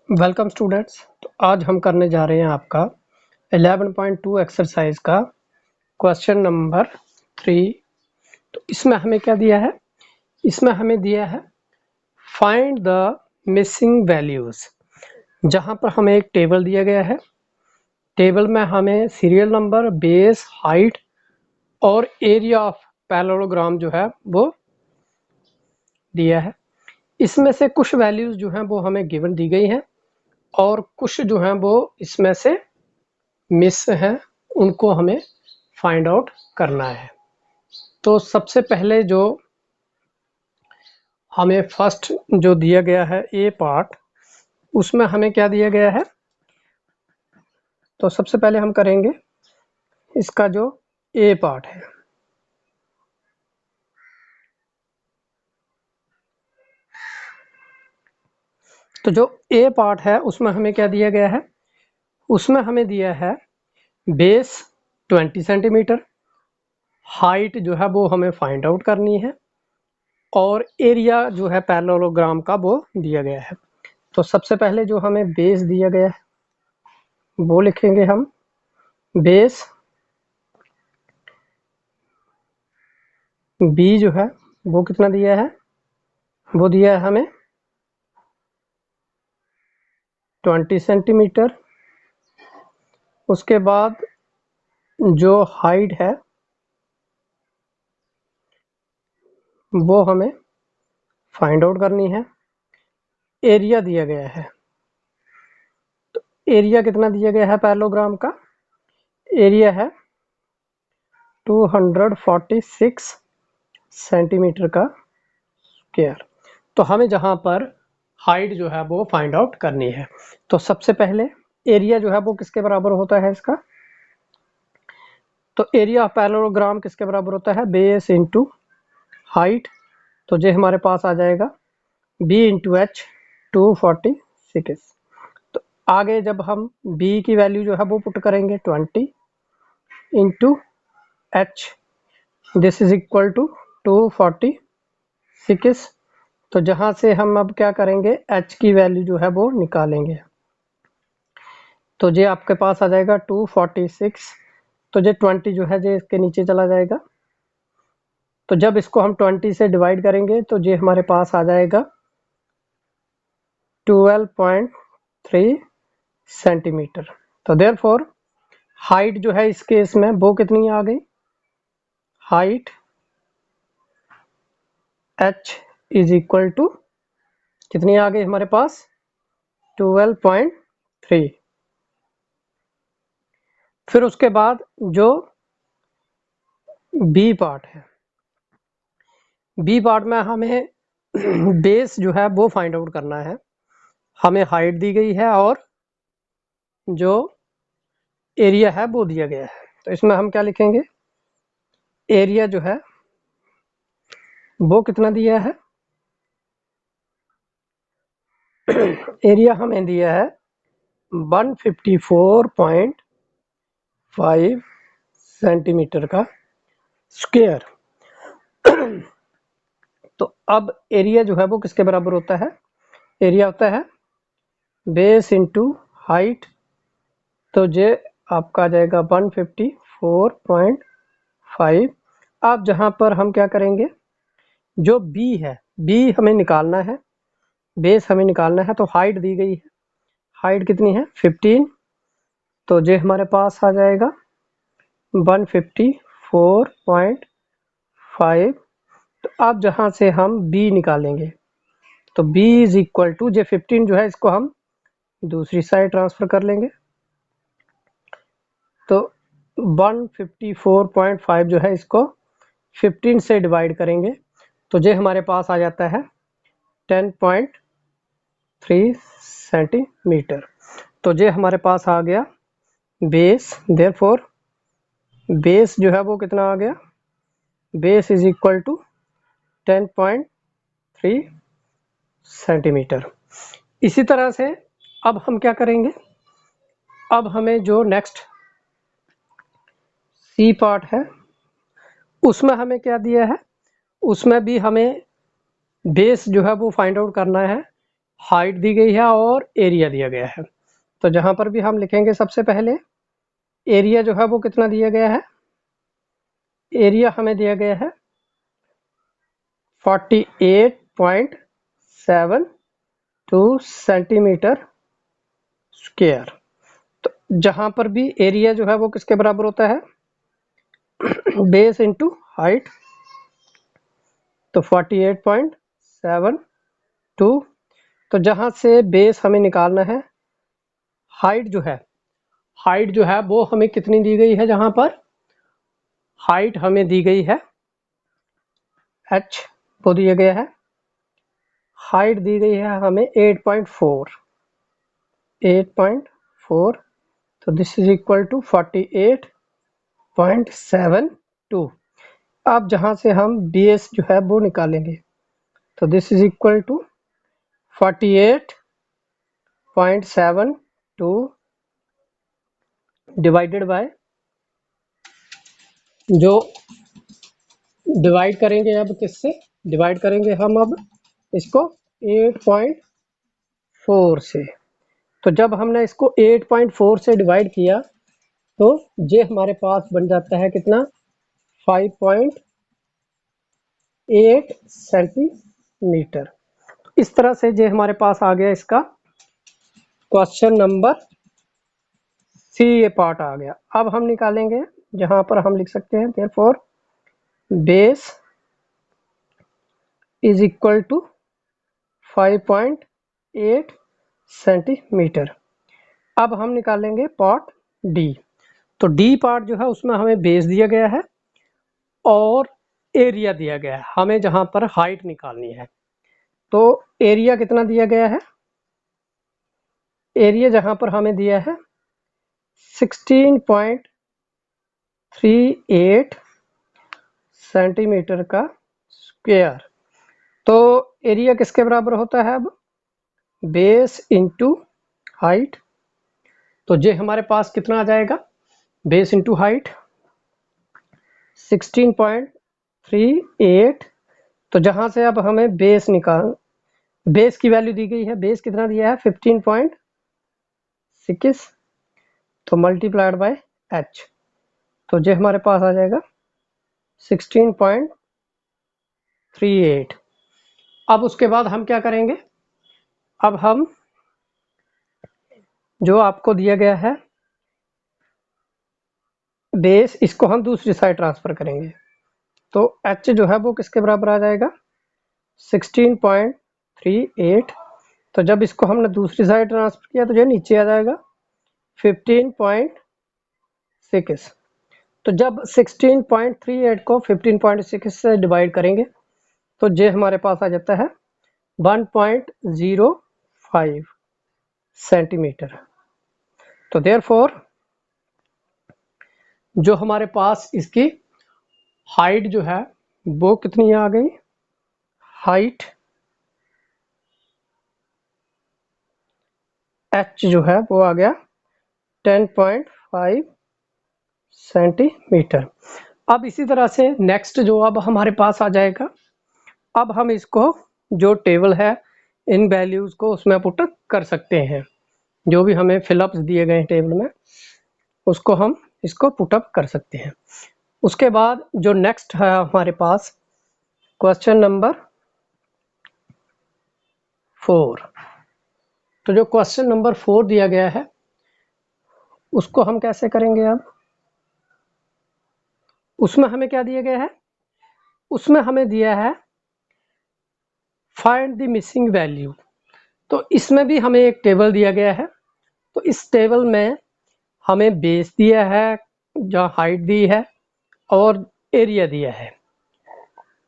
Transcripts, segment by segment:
Welcome students. तो आज हम करने जा रहे हैं आपका 11.2 एक्सरसाइज का क्वेश्चन नंबर 3। तो इसमें हमें क्या दिया है? इसमें हमें दिया है फाइंड द मिसिंग वैल्यूज। जहां पर हमें एक टेबल दिया गया है। टेबल में हमें सीरियल नंबर, बेस, हाइट और एरिया ऑफ पैरेललोग्राम जो है वो दिया है। इसमें से कुछ वैल्यूज जो हैं वो हमें गिवन दी गई हैं और कुछ जो हैं वो इसमें से मिस है, उनको हमें फाइंड आउट करना है। तो सबसे पहले जो हमें फर्स्ट जो दिया गया है ए पार्ट, उसमें हमें क्या दिया गया है? तो सबसे पहले हम करेंगे इसका जो ए पार्ट है। तो जो ए पार्ट है उसमें हमें क्या दिया गया है? उसमें हमें दिया है बेस 20 सेंटीमीटर, हाइट जो है वो हमें फाइंड आउट करनी है और एरिया जो है पैरेललोग्राम का वो दिया गया है। तो सबसे पहले जो हमें बेस दिया गया है वो लिखेंगे हम। बेस बी जो है वो कितना दिया है? वो दिया है हमें 20 सेंटीमीटर। उसके बाद जो हाइट है वो हमें फाइंड आउट करनी है। एरिया दिया गया है। तो एरिया कितना दिया गया है पैरेललोग्राम का? एरिया है 246 सेंटीमीटर का स्क्वायर। तो हमें जहां पर हाइट जो है वो फाइंड आउट करनी है। तो सबसे पहले एरिया जो है वो किसके बराबर होता है इसका? तो एरिया ऑफ पैरेललोग्राम किसके बराबर होता है? Base into height. तो ये हमारे पास आ जाएगा b इंटू एच 246। तो आगे जब हम b की वैल्यू जो है वो पुट करेंगे 20 into H, this is equal to 246। तो जहां से हम अब क्या करेंगे, h की वैल्यू जो है वो निकालेंगे। तो ये आपके पास आ जाएगा 246। तो ये 20 जो है ये इसके नीचे चला जाएगा। तो जब इसको हम 20 से डिवाइड करेंगे तो ये हमारे पास आ जाएगा 12.3 सेंटीमीटर। तो देयरफॉर हाइट जो है इस केस में वो कितनी आ गई? Height h is equal to कितनी आ गई हमारे पास? 12.3। फिर उसके बाद जो बी पार्ट है, बी पार्ट में हमें बेस जो है वो फाइंड आउट करना है। हमें हाइट दी गई है और जो एरिया है वो दिया गया है। तो इसमें हम क्या लिखेंगे? एरिया जो है वो कितना दिया है? एरिया हमें दिया है 154.5 सेंटीमीटर का स्क्वायर। तो अब एरिया जो है वो किसके बराबर होता है? एरिया होता है बेस इंटू हाइट। तो ये आपका आ जाएगा 154.5। अब जहां पर हम क्या करेंगे, जो बी है, बी हमें निकालना है, बेस हमें निकालना है। तो हाइट दी गई है, हाइट कितनी है? 15। तो ये हमारे पास आ जाएगा 154.5। तो अब जहां से हम बी निकालेंगे तो b इज इक्वल टू जे 15 जो है इसको हम दूसरी साइड ट्रांसफर कर लेंगे। तो 154.5 जो है इसको 15 से डिवाइड करेंगे तो ये हमारे पास आ जाता है 10.3 सेंटीमीटर। तो ये हमारे पास आ गया बेस। देयरफॉर बेस जो है वो कितना आ गया? Base is equal to 10.3 centimetre. इसी तरह से अब हम क्या करेंगे, अब हमें जो नेक्स्ट सी पार्ट है उसमें हमें क्या दिया है? उसमें भी हमें बेस जो है वो फाइंड आउट करना है। हाइट दी गई है और एरिया दिया गया है। तो जहां पर भी हम लिखेंगे सबसे पहले एरिया जो है वो कितना दिया गया है, एरिया हमें दिया गया है 48.72 सेंटीमीटर स्क्वायर। तो जहां पर भी एरिया जो है वो किसके बराबर होता है, बेस इंटू हाइट। तो 48.72, तो जहां से बेस हमें निकालना है, हाइट जो है, हाइट जो है वो हमें कितनी दी गई है, जहां पर हाइट हमें दी गई है h, वो दिया गया है, हाइट दी गई है हमें 8.4, तो दिस इज इक्वल टू 48.72। अब जहां से हम बेस जो है वो निकालेंगे, तो this is equal to 48.72 divided by, जो डिवाइड करेंगे अब किससे, डिवाइड करेंगे हम अब इसको 8.4 से। तो जब हमने इसको 8.4 से डिवाइड किया तो ये हमारे पास बन जाता है कितना, 5.8 सेंटीमीटर। इस तरह से ये हमारे पास आ गया इसका क्वेश्चन नंबर सी, ये पार्ट आ गया। अब हम निकालेंगे, जहां पर हम लिख सकते हैं therefore base is equal to 5.8 centimetre. अब हम निकालेंगे पार्ट डी। तो डी पार्ट जो है उसमें हमें बेस दिया गया है और एरिया दिया गया है, हमें जहां पर हाइट निकालनी है। तो एरिया कितना दिया गया है, एरिया जहां पर हमें दिया है 16.38 सेंटीमीटर का स्क्वायर। तो एरिया किसके बराबर होता है, अब बेस इंटू हाइट। तो ये हमारे पास कितना आ जाएगा, बेस इंटू हाइट 16.38। तो जहां से अब हमें बेस निकाल, बेस की वैल्यू दी गई है, बेस कितना दिया है 15.6, तो मल्टीप्लाइड बाय h। तो ये हमारे पास आ जाएगा 16.38। अब उसके बाद हम क्या करेंगे, अब हम जो आपको दिया गया है बेस, इसको हम दूसरी साइड ट्रांसफर करेंगे। तो h जो है वो किसके बराबर आ जाएगा 16.38। तो जब इसको हमने दूसरी साइड ट्रांसफर किया तो ये नीचे आ जाएगा 15.6। तो जब 16.38 को 15.6 से डिवाइड करेंगे तो ये हमारे पास आ जाता है 1.05 सेंटीमीटर। तो देयरफॉर जो हमारे पास इसकी हाइट जो है वो कितनी आ गई, हाइट h जो है वो आ गया 10.5 सेंटीमीटर। अब इसी तरह से नेक्स्ट जो अब हमारे पास आ जाएगा, अब हम इसको जो टेबल है इन वैल्यूज को उसमें पुट कर सकते हैं, जो भी हमें फिलअप्स दिए गए हैं टेबल में उसको हम इसको पुटअप कर सकते हैं। उसके बाद जो नेक्स्ट है हमारे पास क्वेश्चन नंबर 4। तो जो क्वेश्चन नंबर 4 दिया गया है उसको हम कैसे करेंगे, अब उसमें हमें क्या दिया गया है, उसमें हमें दिया है फाइंड द मिसिंग वैल्यू। तो इसमें भी हमें एक टेबल दिया गया है। तो इस टेबल में हमें बेस दिया है, जहाँ हाइट दी है और एरिया दिया है।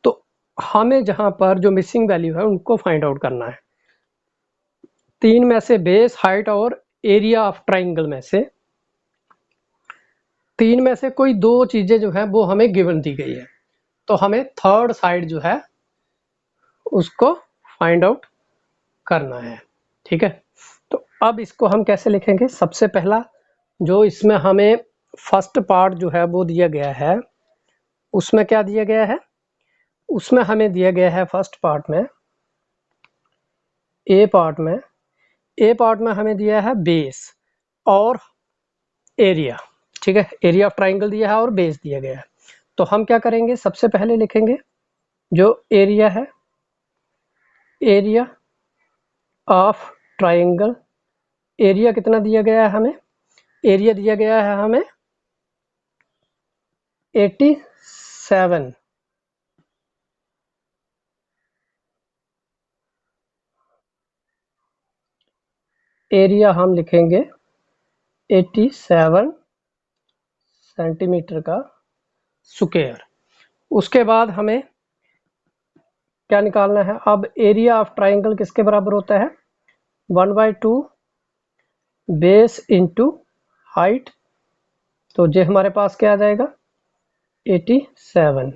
तो हमें जहां पर जो मिसिंग वैल्यू है उनको फाइंड आउट करना है। तीन में से बेस, हाइट और एरिया ऑफ ट्राइंगल में से तीन में से कोई दो चीजें जो है वो हमें गिवन दी गई है। तो हमें थर्ड साइड जो है उसको फाइंड आउट करना है, ठीक है। तो अब इसको हम कैसे लिखेंगे, सबसे पहला जो इसमें हमें फर्स्ट पार्ट जो है वो दिया गया है, उसमें क्या दिया गया है, उसमें हमें दिया गया है फर्स्ट पार्ट में ए पार्ट में हमें दिया है बेस और एरिया, ठीक है, एरिया ऑफ ट्राइंगल दिया है और बेस दिया गया है। तो हम क्या करेंगे, सबसे पहले लिखेंगे जो एरिया है, एरिया ऑफ ट्राइंगल। एरिया कितना दिया गया है हमें, एरिया दिया गया है हमें 87। एरिया हम लिखेंगे 87 सेंटीमीटर का स्क्वायर। उसके बाद हमें क्या निकालना है, अब एरिया ऑफ ट्राइंगल किसके बराबर होता है, 1/2 बेस इंटू हाइट। तो ये हमारे पास क्या आ जाएगा 87।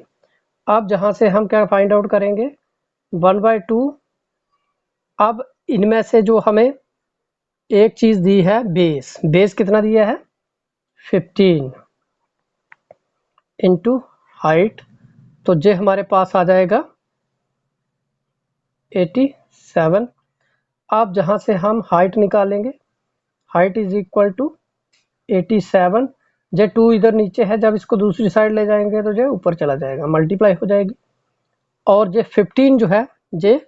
अब जहां से हम क्या फाइंड आउट करेंगे 1/2। अब इनमें से जो हमें एक चीज दी है बेस, बेस कितना दिया है 15 इंटू हाइट। तो ये हमारे पास आ जाएगा 87। अब जहां से हम हाइट निकालेंगे, हाइट इज इक्वल टू 87। जे 2 इधर नीचे है, जब इसको दूसरी साइड ले जाएंगे तो जो ऊपर चला जाएगा, मल्टीप्लाई हो जाएगी। और जे 15 जो है जे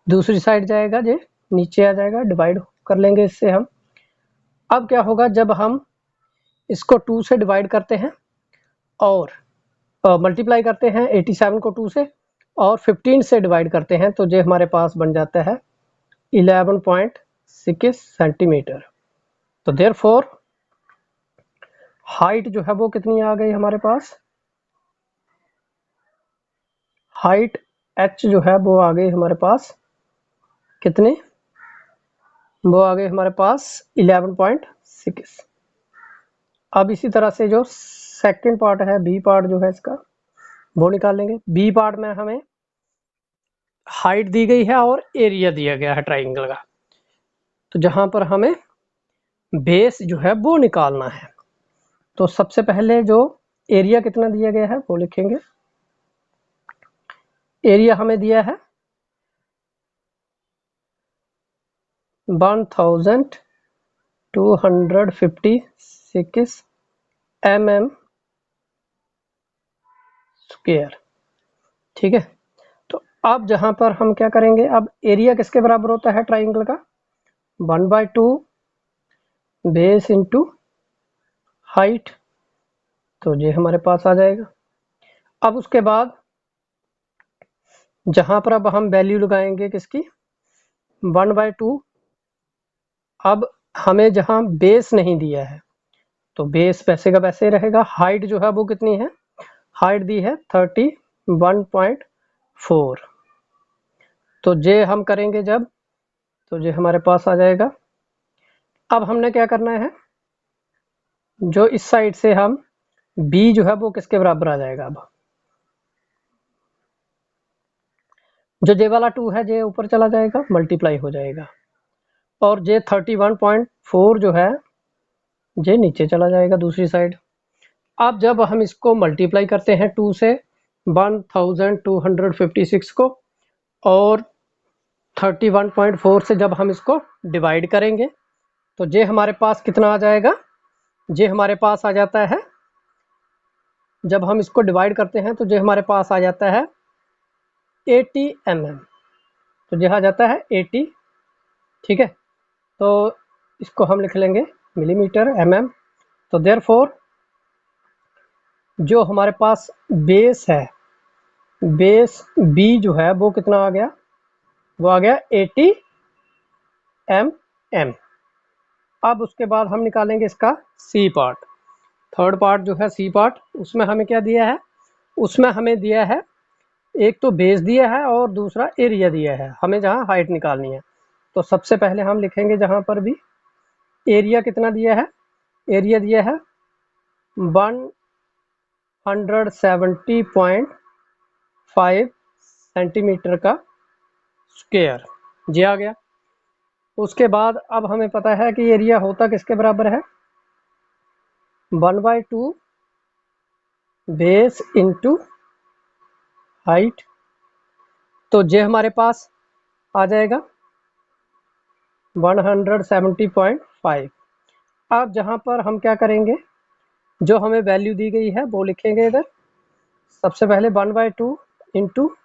दूसरी साइड जाएगा, जे नीचे आ जाएगा, डिवाइड कर लेंगे इससे हम। अब क्या होगा, जब हम इसको 2 से डिवाइड करते हैं और मल्टीप्लाई करते हैं 87 को 2 से और 15 से डिवाइड करते हैं, तो ये हमारे पास बन जाता है 11.6 सेंटीमीटर। तो देयरफॉर हाइट जो है वो कितनी आ गई हमारे पास, हाइट h जो है वो आ गई हमारे पास कितने, वो आ गई हमारे पास 11.6। अब इसी तरह से जो सेकंड पार्ट है, बी पार्ट जो है इसका, वो निकालेंगे। बी पार्ट में हमें हाइट दी गई है और एरिया दिया गया है ट्राइंगल का। तो जहां पर हमें बेस जो है वो निकालना है, तो सबसे पहले जो एरिया कितना दिया गया है वो लिखेंगे। एरिया हमें दिया है 1256 mm स्क्वायर, ठीक है। तो अब जहां पर हम क्या करेंगे, अब एरिया किसके बराबर होता है ट्राइंगल का, 1/2 बेस इंटू हाइट। तो ये हमारे पास आ जाएगा। अब उसके बाद जहां पर अब हम वैल्यू लगाएंगे किसकी, 1/2। अब हमें जहां बेस नहीं दिया है तो बेस वैसे का वैसे रहेगा। हाइट जो है वो कितनी है, हाइट दी है 31.4। तो जे हम करेंगे जब, तो ये हमारे पास आ जाएगा। अब हमने क्या करना है, जो इस साइड से हम बी जो है वो किसके बराबर आ जाएगा, अब जो जे वाला 2 है जे ऊपर चला जाएगा, मल्टीप्लाई हो जाएगा। और जे 31.4 जो है जे नीचे चला जाएगा दूसरी साइड। अब जब हम इसको मल्टीप्लाई करते हैं 2 से 1256 को, और 31.4 से जब हम इसको डिवाइड करेंगे, तो जे हमारे पास कितना आ जाएगा, जे हमारे पास आ जाता है, जब हम इसको डिवाइड करते हैं तो जे हमारे पास आ जाता है 80 mm। तो जे आ जाता है 80, ठीक है। तो इसको हम लिख लेंगे मिलीमीटर mm। तो देयरफॉर जो हमारे पास बेस है, बेस बी जो है वो कितना आ गया, वो आ गया 80 mm। अब उसके बाद हम निकालेंगे इसका सी पार्ट, थर्ड पार्ट जो है सी पार्ट। उसमें हमें क्या दिया है, उसमें हमें दिया है एक तो बेस दिया है और दूसरा एरिया दिया है, हमें जहाँ हाइट निकालनी है। तो सबसे पहले हम लिखेंगे जहाँ पर भी एरिया कितना दिया है, एरिया दिया है 170.5 सेंटीमीटर का स्क्वायर, जी आ गया। उसके बाद अब हमें पता है कि एरिया होता किसके बराबर है, 1/2 बेस इंटू हाइट। तो जे हमारे पास आ जाएगा 170.5। अब जहाँ पर हम क्या करेंगे, जो हमें वैल्यू दी गई है वो लिखेंगे इधर। सबसे पहले 1/2 इंटू,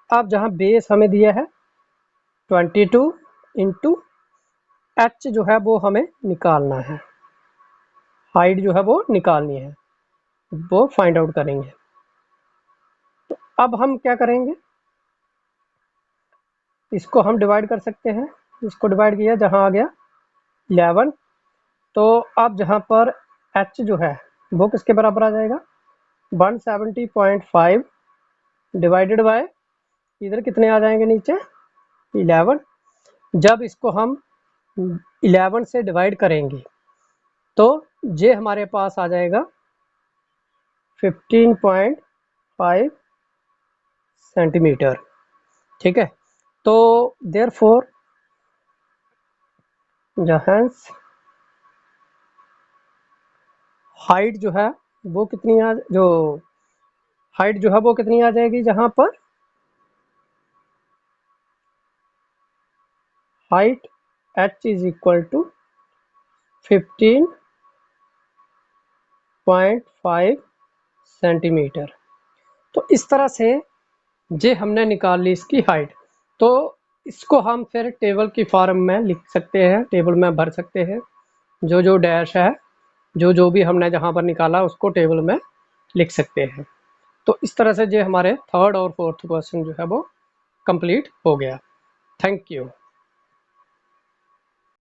अब जहाँ बेस हमें दिया है 22 इंटू एच जो है वो हमें निकालना है, हाइट जो है वो निकालनी है, वो फाइंड आउट करेंगे। तो अब हम क्या करेंगे, इसको हम डिवाइड कर सकते हैं। इसको डिवाइड किया, जहाँ आ गया 11। तो अब जहाँ पर एच जो है वो किसके बराबर आ जाएगा, 170.5 डिवाइडेड बाय, इधर कितने आ जाएंगे नीचे 11। जब इसको हम 11 से डिवाइड करेंगे तो ये हमारे पास आ जाएगा 15.5 सेंटीमीटर। ठीक है, तो देयरफॉर हेंस हाइट जो है वो कितनी हाइट जो है वो कितनी आ जाएगी, जहाँ पर height h is equal to 15.5 centimetre. तो इस तरह से जे हमने निकाल ली इसकी हाइट। तो इसको हम फिर टेबल की फॉर्म में लिख सकते हैं, टेबल में भर सकते हैं। जो जो डैश है, जो जो भी हमने जहाँ पर निकाला उसको टेबल में लिख सकते हैं। तो इस तरह से जो हमारे थर्ड और फोर्थ क्वेश्चन जो है वो कंप्लीट हो गया। Thank you.